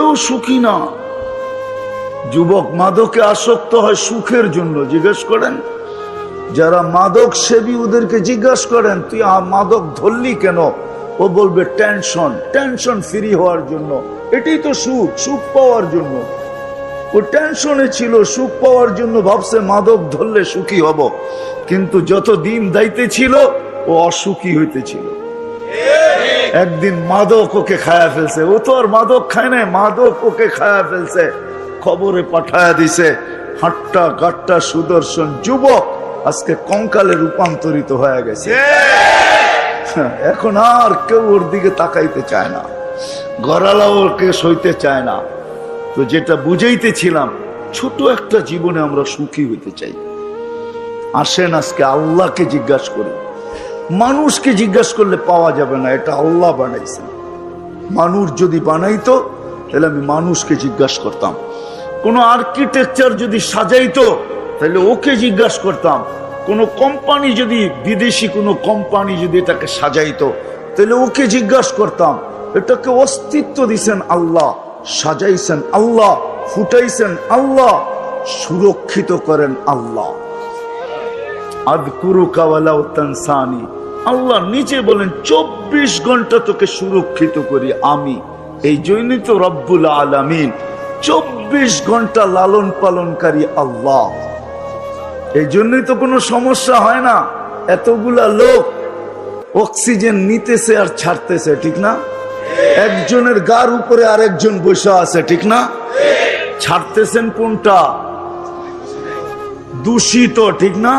কেউ সুখী না। যুবক মাদকে আসক্ত হয় সুখের জন্য। জিজ্ঞেস করেন যারা মাদক সেবী ওদেরকে জিজ্ঞাসা করেন তুই মাদক ধরলি কেন, ও বলবে টেনশন ফ্রি হওয়ার জন্য। এটাই তো সুখ, সুখ পাওয়ার জন্য। ও টেনশনে ছিল, সুখ পাওয়ার জন্য ভাবছে মাদক ধরলে সুখী হব, কিন্তু যত দিন দাইতে ছিল ও অসুখী হইতেছিল। একদিন মাদক ওকে খায়া ফেলছে। ও তো আর মাদক খায় নাই, মাদক ওকে খায়া ফেলছে, খবরে পাঠায়া দিছে। হাট্টা গাট্টা সুদর্শন যুবক আজকে কঙ্কালে রূপান্তরিত হয়ে গেছে। এখন আর কেউ ওর দিকে তাকাইতে চায় না, গড়ালাও ওকে সইতে চায় না। তো যেটা বুঝাইতেছিলাম, ছোট একটা জীবনে আমরা সুখী হইতে চাই। আসেন আজকে আল্লাহকে জিজ্ঞাসা করি। মানুষকে জিজ্ঞাসা করলে পাওয়া যাবে না, এটা আল্লাহ বানাইছে। মানুষ যদি বানাইতো তাহলে আমি মানুষকে জিজ্ঞাসা করতাম। কোন আর্কিটেকচার যদি সাজাইতো তাহলে ওকে জিজ্ঞাসা করতাম। কোন কোম্পানি যদি, বিদেশি কোন কোম্পানি যদি এটাকে সাজাইতো তাহলে ওকে জিজ্ঞাসা করতাম। এটাকে অস্তিত্ব দিছেন আল্লাহ, সাজাইছেন আল্লাহ, ফুটাইছেন আল্লাহ, সুরক্ষিত করেন আল্লাহ। আযকুরুকা ওয়ালাউ তানসানি, আল্লাহ নিজে বলেন 24 ঘন্টা তোকে সুরক্ষিত করি আমি। এই জন্যই তো রব্বুল আলামিন, 24 ঘন্টা লালন পালনকারী আল্লাহ। এই জন্যই তো কোনো সমস্যা হয় না। এতগুলা লোক অক্সিজেন নিতেছে আর ছাড়তেছে, ঠিক না? একজনের গার উপরে আরেকজন বসে আছে, ঠিক না? ছাড়তেছেন কোনটা? দূষিত, ঠিক না?